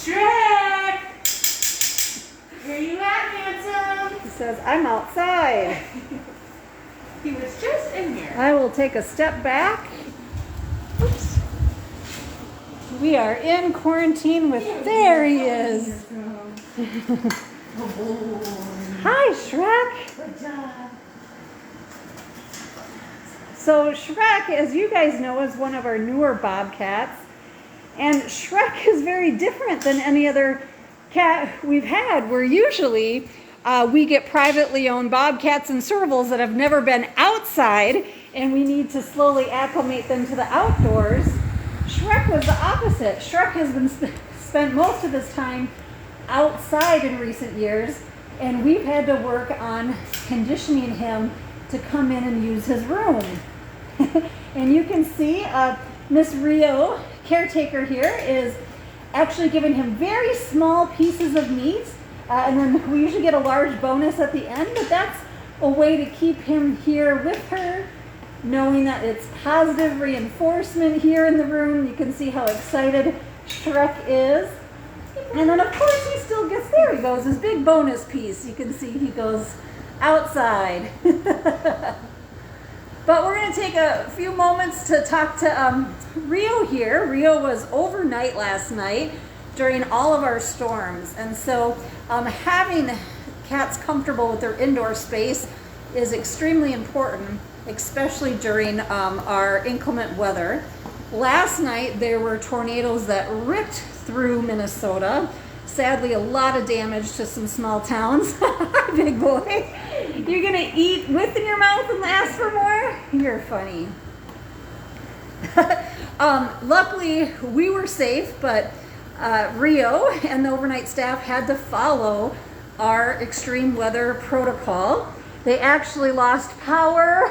Shrek! Where you at, handsome? He says, I'm outside. He was just in here. I will take a step back. Oops. We are in quarantine with, there he is. Hi, Shrek. Good job. So Shrek, as you guys know, is one of our newer Bobcats. And Shrek is very different than any other cat we've had. Where usually we get privately owned Bobcats and servals that have never been outside, and we need to slowly acclimate them to the outdoors. Shrek was the opposite. Shrek has been spent most of his time outside in recent years, and we've had to work on conditioning him to come in and use his room. And you can see Miss Rio, caretaker here, is actually giving him very small pieces of meat, and then we usually get a large bonus at the end, but that's a way to keep him here with her, knowing that it's positive reinforcement here in the room. You can see how excited Shrek is. And then of course he still gets, there he goes, his big bonus piece. You can see he goes outside. But we're going to take a few moments to talk to Rio here. Rio was overnight last night during all of our storms. And so having cats comfortable with their indoor space is extremely important, especially during our inclement weather. Last night there were tornadoes that ripped through Minnesota. Sadly, a lot of damage to some small towns. Big boy. You're gonna eat with in your mouth and ask for more? You're funny. Luckily, we were safe, but Rio and the overnight staff had to follow our extreme weather protocol. They actually lost power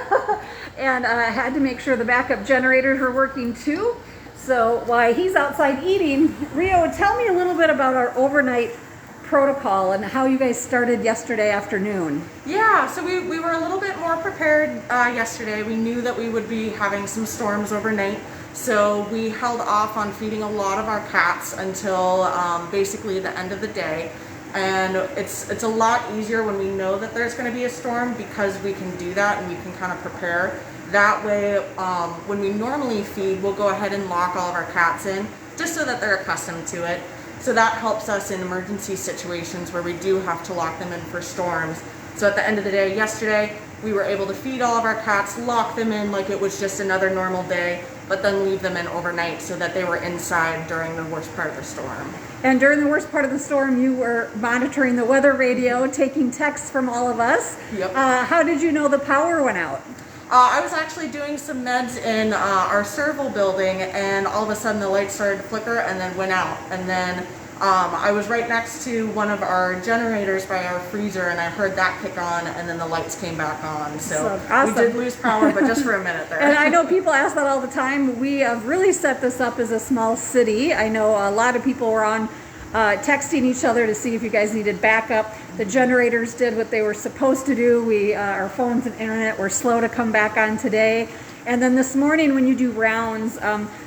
and had to make sure the backup generators were working too. So while he's outside eating, Rio, tell me a little bit about our overnight protocol and how you guys started yesterday afternoon. Yeah, so we were a little bit more prepared yesterday. We knew that we would be having some storms overnight, so we held off on feeding a lot of our cats until basically the end of the day. And it's a lot easier when we know that there's going to be a storm, because we can do that and we can kind of prepare. That way, when we normally feed, we'll go ahead and lock all of our cats in, just so that they're accustomed to it. So that helps us in emergency situations where we do have to lock them in for storms. So at the end of the day yesterday, we were able to feed all of our cats, lock them in like it was just another normal day, but then leave them in overnight so that they were inside during the worst part of the storm. And during the worst part of the storm, you were monitoring the weather radio, taking texts from all of us. Yep. How did you know the power went out? I was actually doing some meds in our serval building, and all of a sudden the lights started to flicker and then went out. And then I was right next to one of our generators by our freezer, and I heard that kick on, and then the lights came back on. So awesome. We did lose power, but just for a minute there. And I know people ask that all the time. We have really set this up as a small city. I know a lot of people were on texting each other to see if you guys needed backup. The generators did what they were supposed to do. Our phones and internet were slow to come back on today. And then this morning when you do rounds,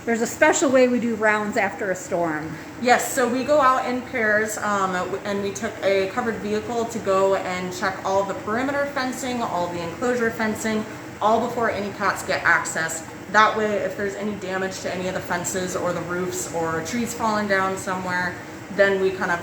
there's a special way we do rounds after a storm. Yes, so we go out in pairs, and we took a covered vehicle to go and check all of the perimeter fencing, all the enclosure fencing, all before any cats get access. That way, if there's any damage to any of the fences or the roofs or trees falling down somewhere, then we kind of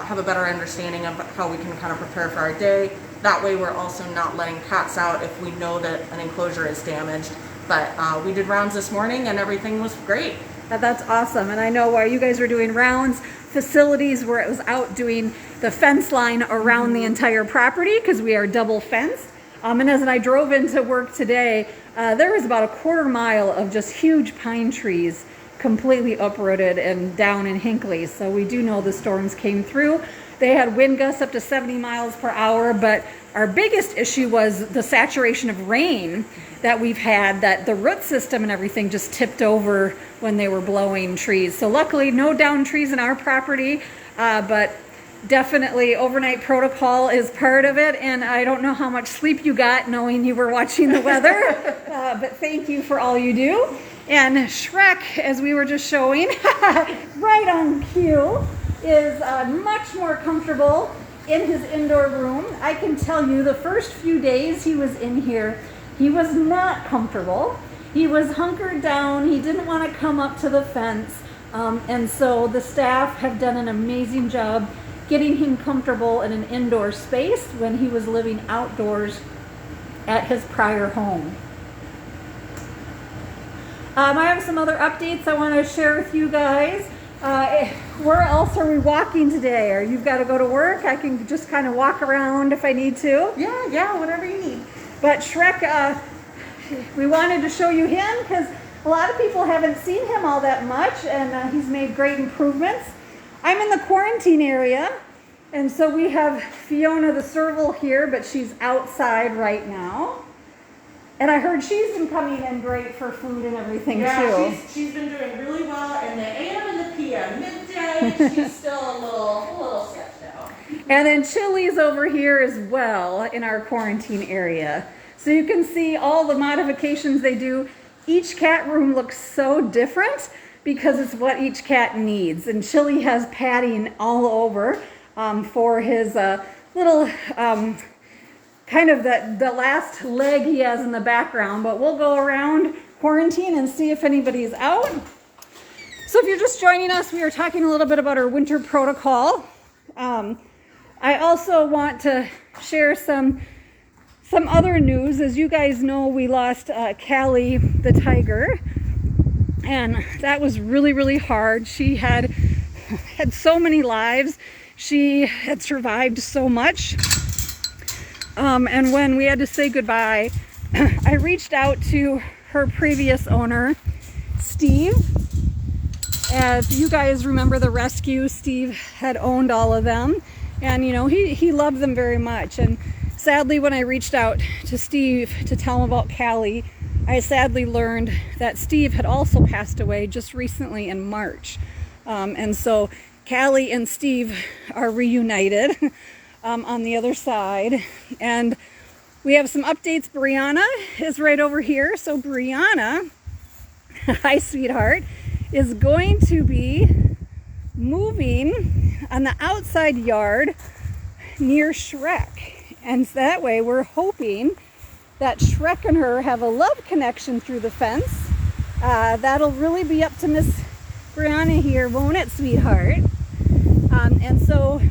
have a better understanding of how we can kind of prepare for our day. That way we're also not letting cats out if we know that an enclosure is damaged. But we did rounds this morning and everything was great. That's awesome. And I know while you guys were doing rounds, facilities where it was out doing the fence line around the entire property, because we are double fenced. And as I drove into work today, there was about a quarter mile of just huge pine trees completely uprooted and down in Hinckley. So we do know the storms came through. They had wind gusts up to 70 miles per hour, but our biggest issue was the saturation of rain that we've had, that the root system and everything just tipped over when they were blowing trees. So luckily no downed trees in our property, but definitely overnight protocol is part of it. And I don't know how much sleep you got knowing you were watching the weather, but thank you for all you do. And Shrek, as we were just showing, right on cue, is much more comfortable in his indoor room. I can tell you the first few days he was in here, he was not comfortable. He was hunkered down. He didn't want to come up to the fence. And so the staff have done an amazing job getting him comfortable in an indoor space when he was living outdoors at his prior home. I have some other updates I want to share with you guys. Where else are we walking today? Or you've got to go to work? I can just kind of walk around if I need to. Yeah, whatever you need. But Shrek, we wanted to show you him because a lot of people haven't seen him all that much, and he's made great improvements. I'm in the quarantine area, and so we have Fiona the serval here, but she's outside right now. And I heard she's been coming in great for food and everything too. Yeah, she's been doing really well in the AM and the PM. Midday, she's still a little sketched out. And then Chili's over here as well in our quarantine area. So you can see all the modifications they do. Each cat room looks so different because it's what each cat needs. And Chili has padding all over for his little kind of the last leg he has in the background. But we'll go around quarantine and see if anybody's out. So if you're just joining us, we are talking a little bit about our winter protocol. I also want to share some other news. As you guys know, we lost Callie the tiger, and that was really, really hard. She had so many lives. She had survived so much. And when we had to say goodbye, I reached out to her previous owner, Steve. As you guys remember the rescue, Steve had owned all of them, and you know, he loved them very much. And sadly, when I reached out to Steve to tell him about Callie, I sadly learned that Steve had also passed away just recently in March. And so Callie and Steve are reunited on the other side. And we have some updates. Brianna is right over here. So Brianna, hi sweetheart, is going to be moving on the outside yard near Shrek. And that way we're hoping that Shrek and her have a love connection through the fence. That'll really be up to Miss Brianna here, won't it, sweetheart? And so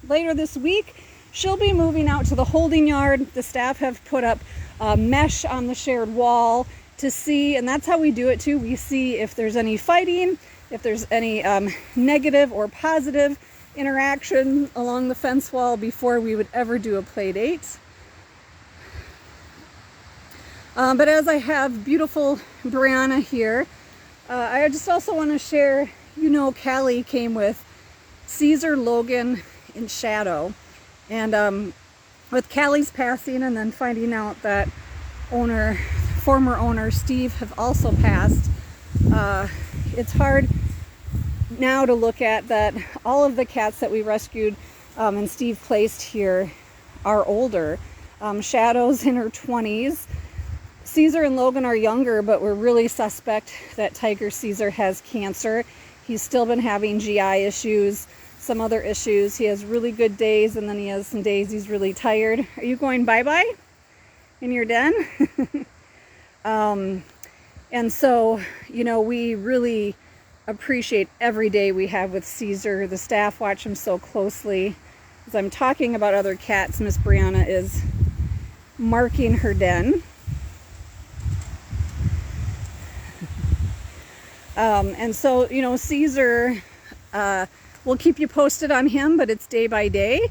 later this week, she'll be moving out to the holding yard. The staff have put up mesh on the shared wall to see, and that's how we do it too. We see if there's any fighting, if there's any negative or positive interaction along the fence wall before we would ever do a play date. But as I have beautiful Brianna here, I just also want to share, you know, Callie came with Caesar, Logan, and Shadow. And with Callie's passing and then finding out that former owner Steve have also passed, it's hard now to look at that all of the cats that we rescued and Steve placed here are older. Shadow's in her 20s. Caesar and Logan are younger, but we're really suspect that Tiger Caesar has cancer. He's still been having GI issues, some other issues. He has really good days, and then he has some days he's really tired. Are you going bye-bye in your den? And so, you know, we really appreciate every day we have with Caesar. The staff watch him so closely. As I'm talking about other cats, Miss Brianna is marking her den. And so, you know, Caesar, we'll keep you posted on him, but it's day by day.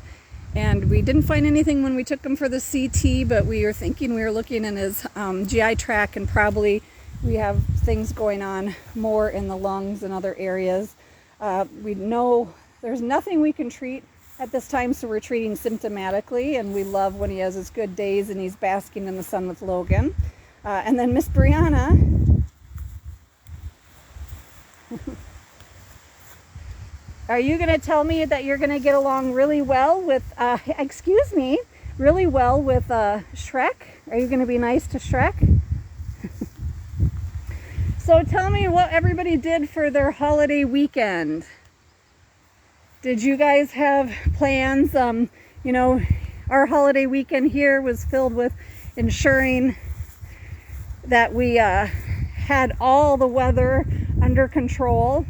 And we didn't find anything when we took him for the CT, but we were thinking, we were looking in his GI tract, and probably we have things going on more in the lungs and other areas. We know there's nothing we can treat at this time, so we're treating symptomatically, and we love when he has his good days and he's basking in the sun with Logan. And then Miss Brianna, are you going to tell me that you're going to get along really well with, really well with Shrek? Are you going to be nice to Shrek? So tell me what everybody did for their holiday weekend. Did you guys have plans? You know, our holiday weekend here was filled with ensuring that we had all the weather under control.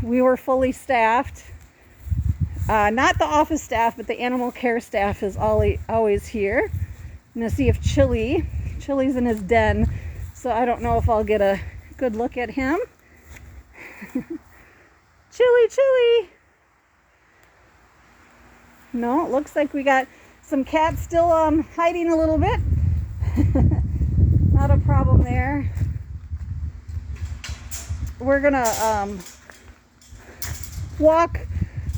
We were fully staffed. Not the office staff, but the animal care staff is always here. I'm gonna see if Chili's in his den, so I don't know if I'll get a good look at him. Chili. No, it looks like we got some cats still hiding a little bit. Not a problem there. We're gonna walk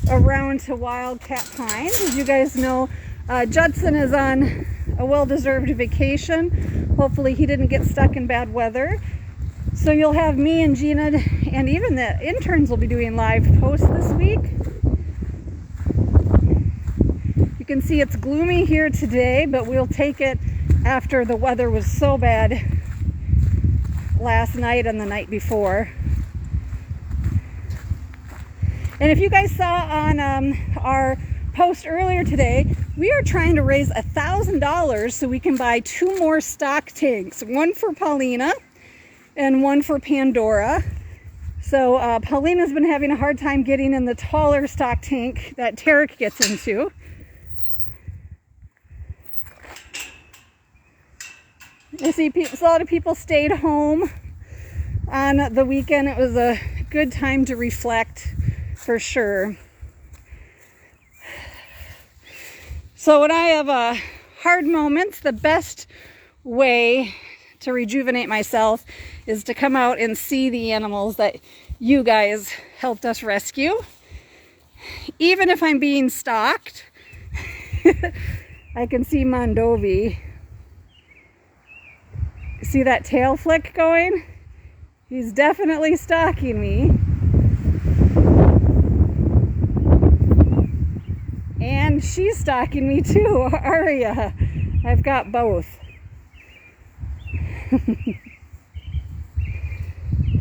around to Wildcat Pines. As you guys know, Judson is on a well-deserved vacation. Hopefully he didn't get stuck in bad weather. So you'll have me and Gina, and even the interns will be doing live posts this week. You can see it's gloomy here today, but we'll take it after the weather was so bad last night and the night before. And if you guys saw on our post earlier today, we are trying to raise $1,000 so we can buy 2 more stock tanks, one for Paulina and one for Pandora. So Paulina's been having a hard time getting in the taller stock tank that Tarek gets into. I see a lot of people stayed home on the weekend. It was a good time to reflect for sure. So when I have hard moments, the best way to rejuvenate myself is to come out and see the animals that you guys helped us rescue. Even if I'm being stalked, I can see Mondovi. See that tail flick going? He's definitely stalking me. And she's stalking me too, Aria. I've got both.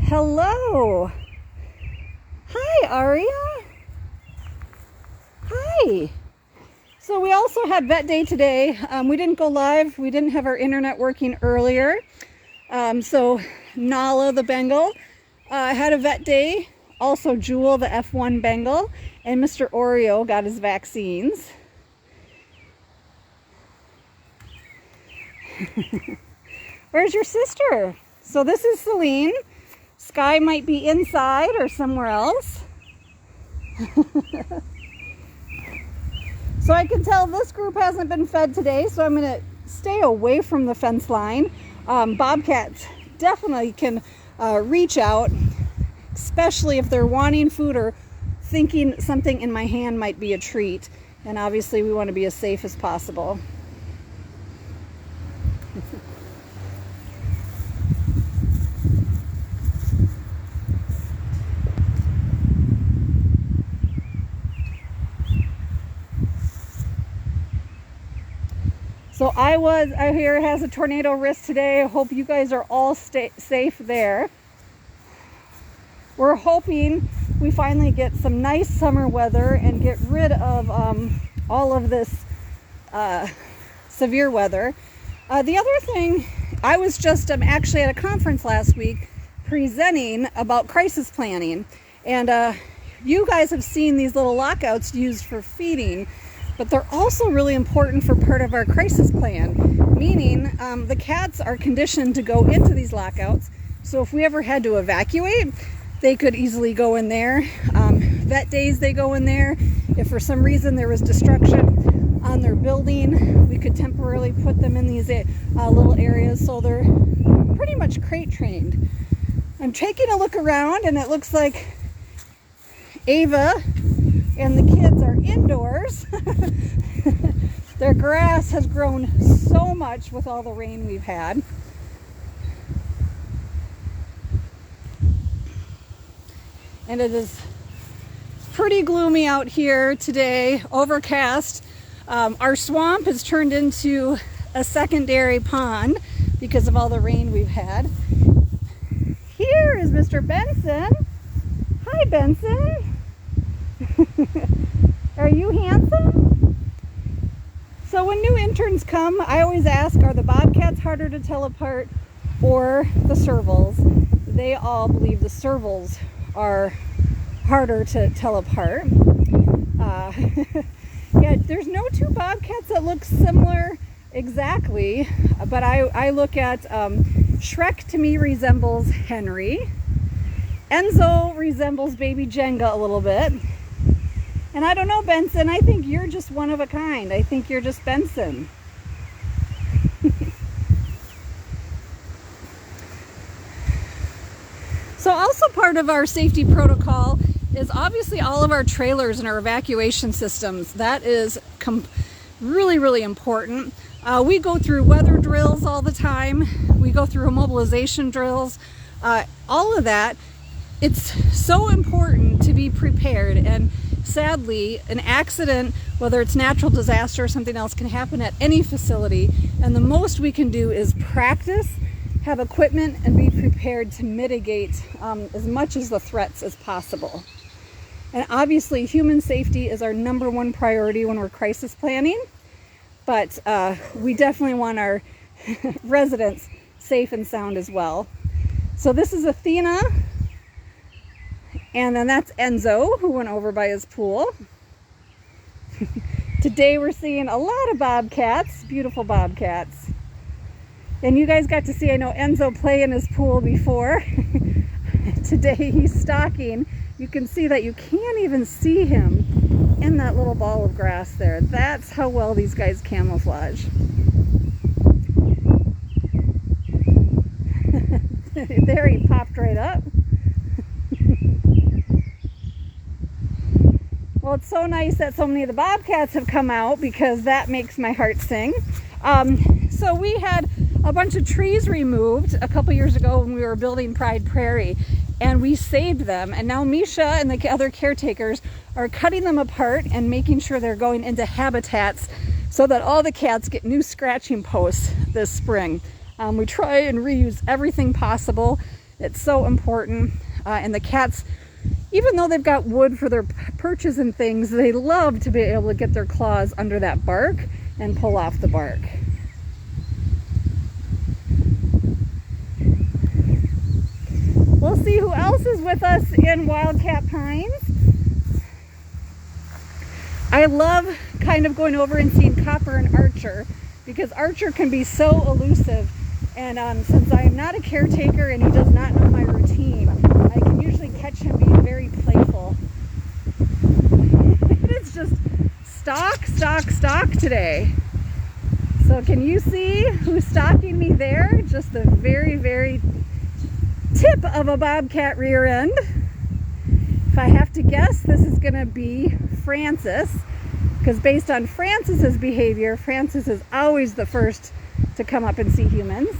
Hello. Hi, Aria. Hi. So we also had vet day today. We didn't go live. We didn't have our internet working earlier. So Nala, the Bengal, had a vet day. Also Jewel, the F1 Bengal, and Mr. Oreo got his vaccines. Where's your sister? So this is Selene. Sky might be inside or somewhere else. So I can tell this group hasn't been fed today, so I'm going to stay away from the fence line. Bobcats definitely can reach out, especially if they're wanting food or thinking something in my hand might be a treat. And obviously we want to be as safe as possible. So I hear it has a tornado risk today. I hope you guys are all safe there. We're hoping we finally get some nice summer weather and get rid of all of this severe weather. The other thing, I was just actually at a conference last week presenting about crisis planning. And you guys have seen these little lockouts used for feeding, but they're also really important for part of our crisis plan, meaning the cats are conditioned to go into these lockouts. So if we ever had to evacuate, they could easily go in there. Vet days, they go in there. If for some reason there was destruction on their building, we could temporarily put them in these little areas. So they're pretty much crate trained. I'm taking a look around and it looks like Ava and the kids are indoors. Their grass has grown so much with all the rain we've had. And it is pretty gloomy out here today, overcast. Our swamp has turned into a secondary pond because of all the rain we've had. Here is Mr. Benson. Hi, Benson. Are you handsome? So when new interns come, I always ask, are the Bobcats harder to tell apart or the servals? They all believe the servals are harder to tell apart. Yeah, there's no two Bobcats that look similar exactly, but I look at Shrek to me resembles Henry. Enzo resembles baby Jenga a little bit. And I don't know, Benson, I think you're just one of a kind. I think you're just Benson. So also part of our safety protocol is obviously all of our trailers and our evacuation systems. That is really, really important. We go through weather drills all the time. We go through mobilization drills. All of that. It's so important to be prepared, and sadly, an accident, whether it's natural disaster or something else, can happen at any facility, and the most we can do is practice, have equipment, and be prepared to mitigate as much as the threats as possible. And obviously, human safety is our #1 priority when we're crisis planning, but we definitely want our residents safe and sound as well. So this is Athena. And then that's Enzo, who went over by his pool. Today we're seeing a lot of Bobcats, beautiful Bobcats. And you guys got to see, I know Enzo play in his pool before. Today he's stalking. You can see that you can't even see him in that little ball of grass there. That's how well these guys camouflage. There he popped right up. Well, it's so nice that so many of the Bobcats have come out, because that makes my heart sing. So we had a bunch of trees removed a couple years ago when we were building Pride Prairie, and we saved them. And now Misha and the other caretakers are cutting them apart and making sure they're going into habitats so that all the cats get new scratching posts this spring. We try and reuse everything possible. It's so important. And the cats, even though they've got wood for their perches and things, they love to be able to get their claws under that bark and pull off the bark. We'll see who else is with us in Wildcat Pines. I love kind of going over and seeing Copper and Archer, because Archer can be so elusive. And since I am not a caretaker and he does not know my routine, I can usually catch him being very playful. It's just stalk today. So can you see who's stalking me there? Just the very, very tip of a Bobcat rear end. If I have to guess, this is going to be Francis, because based on Francis's behavior, Francis is always the first to come up and see humans.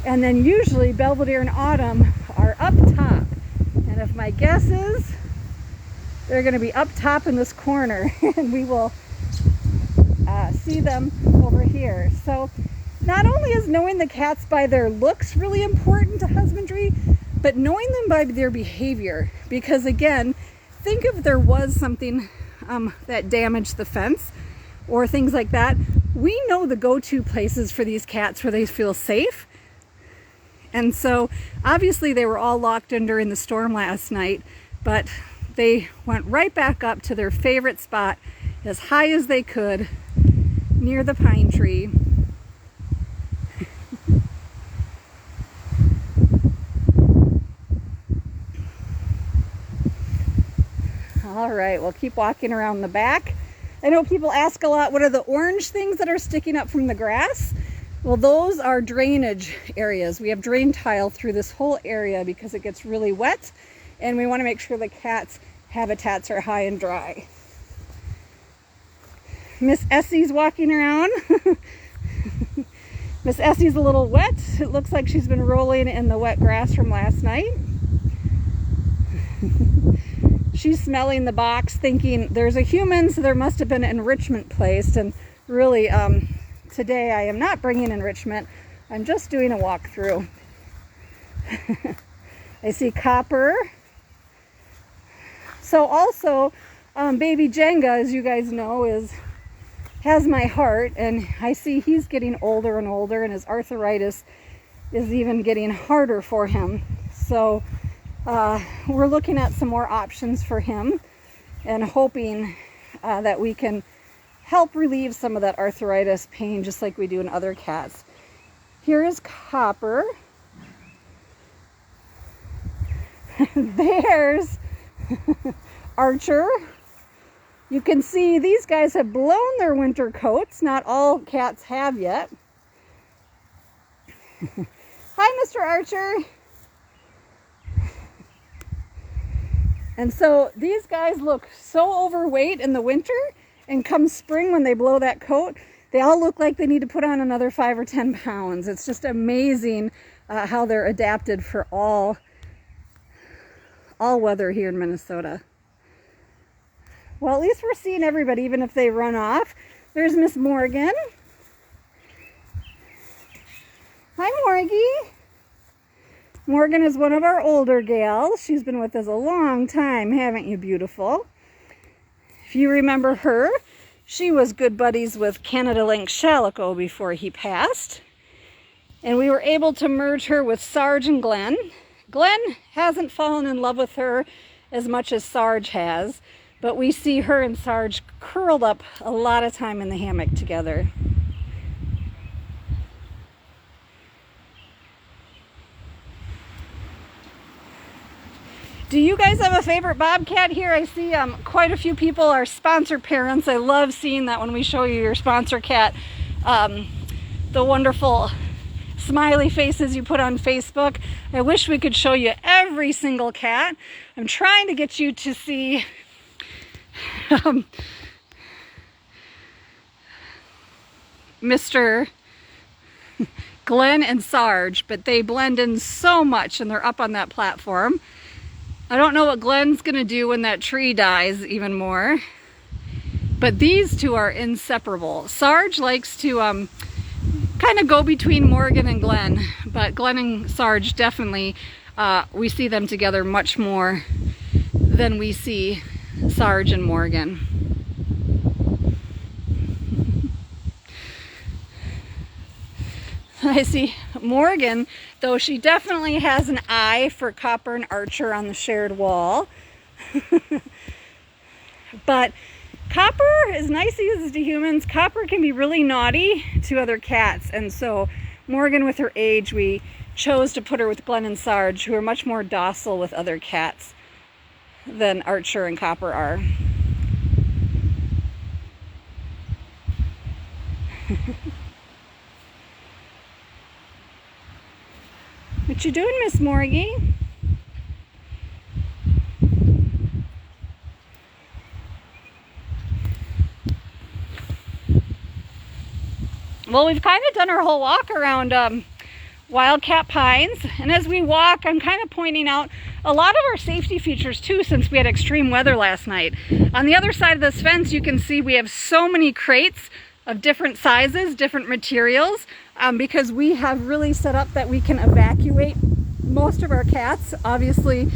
And then usually Belvedere and Autumn are up top. And if my guess is, they're going to be up top in this corner, and we will see them over here. So not only is knowing the cats by their looks really important to husbandry, but knowing them by their behavior. Because again, think if there was something that damaged the fence or things like that, we know the go-to places for these cats where they feel safe. And so obviously they were all locked in during the storm last night, but they went right back up to their favorite spot as high as they could near the pine tree. All right, we'll keep walking around the back. I know people ask a lot, what are the orange things that are sticking up from the grass? Well, those are drainage areas. We have drain tile through this whole area because it gets really wet, and we want to make sure the cats' habitats are high and dry. Miss Essey's walking around. Miss Essey's a little wet. It looks like she's been rolling in the wet grass from last night. She's smelling the box, thinking there's a human, so there must have been enrichment placed. And really, today I am not bringing enrichment. I'm just doing a walkthrough. I see Copper So also, baby Jenga, as you guys know, has my heart, and I see he's getting older and older, and his arthritis is even getting harder for him. So we're looking at some more options for him and hoping that we can help relieve some of that arthritis pain just like we do in other cats. Here is Copper. There's Archer. You can see these guys have blown their winter coats. Not all cats have yet. Hi, Mr. Archer. And so these guys look so overweight in the winter, and come spring when they blow that coat, they all look like they need to put on another 5 or 10 pounds. It's just amazing how they're adapted for all weather here in Minnesota. Well, at least we're seeing everybody, even if they run off. There's Miss Morgan. Hi, Morgie. Morgan is one of our older gals. She's been with us a long time, haven't you, beautiful? If you remember her, she was good buddies with Canada Lynx Shalico before he passed. And we were able to merge her with Sarge and Glenn. Glenn hasn't fallen in love with her as much as Sarge has, but we see her and Sarge curled up a lot of time in the hammock together. Do you guys have a favorite bobcat here? I see quite a few people are sponsor parents. I love seeing that when we show you your sponsor cat. The wonderful smiley faces you put on Facebook. I wish we could show you every single cat. I'm trying to get you to see Mr. Glenn and Sarge, but they blend in so much and they're up on that platform. I don't know what Glenn's gonna do when that tree dies even more, but these two are inseparable. Sarge likes to kind of go between Morgan and Glenn, but Glenn and Sarge definitely, we see them together much more than we see Sarge and Morgan. I see Morgan, though she definitely has an eye for Copper and Archer on the shared wall. But Copper, as nice as he is to humans, Copper can be really naughty to other cats. And so Morgan, with her age, we chose to put her with Glenn and Sarge, who are much more docile with other cats than Archer and Copper are. What you doing, Miss Morgie? Well, we've kind of done our whole walk around Wildcat Pines, and as we walk, I'm kind of pointing out a lot of our safety features too, since we had extreme weather last night. On the other side of this fence, you can see we have so many crates of different sizes, different materials, because we have really set up that we can evacuate most of our cats. Obviously,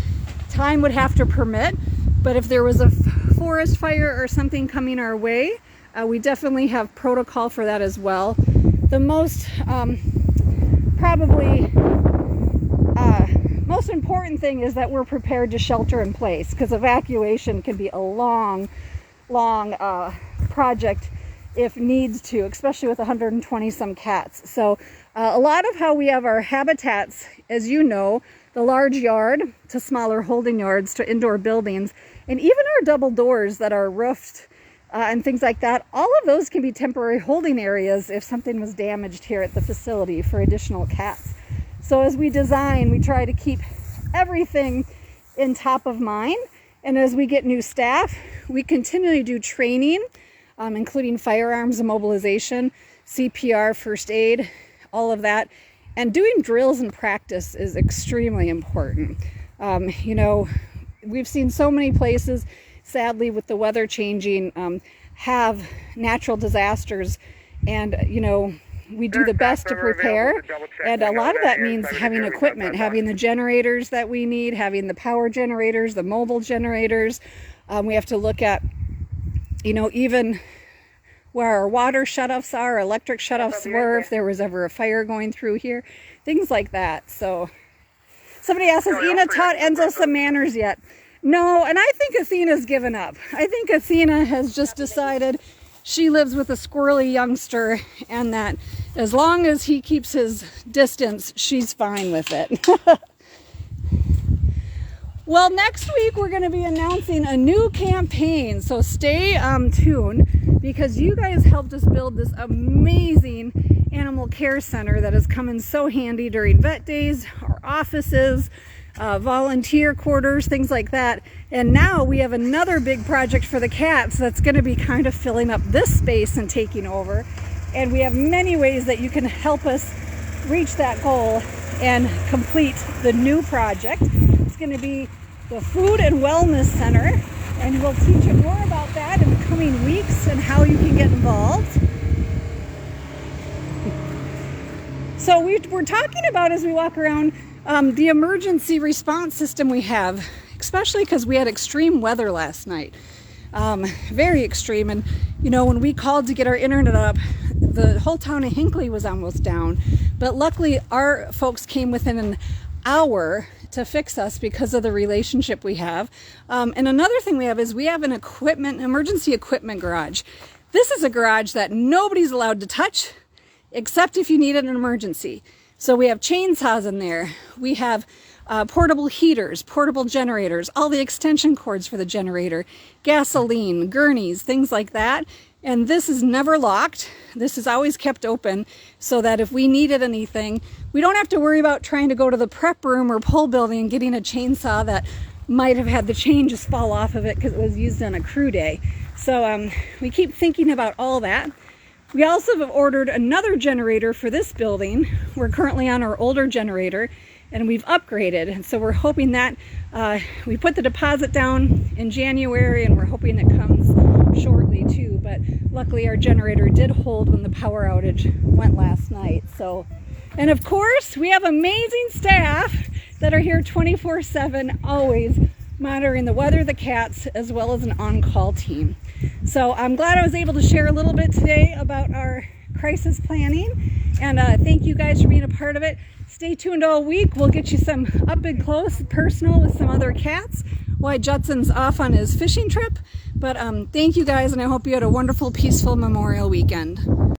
time would have to permit, but if there was a forest fire or something coming our way, we definitely have protocol for that as well. The most most important thing is that we're prepared to shelter in place, because evacuation can be a long project if needs to, especially with 120 some cats. So a lot of how we have our habitats, as you know, the large yard to smaller holding yards to indoor buildings, and even our double doors that are roofed and things like that, all of those can be temporary holding areas if something was damaged here at the facility for additional cats. So as we design, we try to keep everything in top of mind. And as we get new staff, we continually do training, including firearms immobilization, CPR, first aid, all of that. And doing drills and practice is extremely important. You know, we've seen so many places, sadly, with the weather changing, have natural disasters. And, you know, we do the best to prepare. And a lot of that means having equipment, having the generators that we need, having the power generators, the mobile generators. We have to look at, you know, even where our water shutoffs are, electric shutoffs were, if there was ever a fire going through here, things like that. So somebody asked, has Ina taught Enzo some manners yet? No, and I think Athena's given up. I think Athena has just decided she lives with a squirrely youngster, and that as long as he keeps his distance, she's fine with it. Well, next week we're going to be announcing a new campaign, so stay tuned, because you guys helped us build this amazing animal care center that has come in so handy during vet days, our offices, volunteer quarters, things like that. And now we have another big project for the cats that's going to be kind of filling up this space and taking over. And we have many ways that you can help us reach that goal and complete the new project. It's going to be the Food and Wellness Center, and we'll teach you more about that in the coming weeks and how you can get involved. So we're talking about, as we walk around, the emergency response system we have, especially because we had extreme weather last night. Very extreme. And, you know, when we called to get our internet up, the whole town of Hinckley was almost down. But luckily, our folks came within an hour to fix us because of the relationship we have. And another thing we have is we have an emergency equipment garage. This is a garage that nobody's allowed to touch except if you need an emergency. So we have chainsaws in there. We have portable heaters, portable generators, all the extension cords for the generator, gasoline, gurneys, things like that. And this is never locked. This is always kept open so that if we needed anything, we don't have to worry about trying to go to the prep room or pole building and getting a chainsaw that might have had the chain just fall off of it because it was used on a crew day. So we keep thinking about all that. We also have ordered another generator for this building. We're currently on our older generator and we've upgraded. And so we're hoping that we put the deposit down in January, and we're hoping it comes shortly too. But luckily our generator did hold when the power outage went last night. So, and of course we have amazing staff that are here 24/7, always monitoring the weather, the cats, as well as an on-call team. So I'm glad I was able to share a little bit today about our crisis planning, and thank you guys for being a part of it. Stay tuned all week. We'll get you some up and close personal with some other cats while Judson's off on his fishing trip. But thank you guys, and I hope you had a wonderful, peaceful Memorial weekend.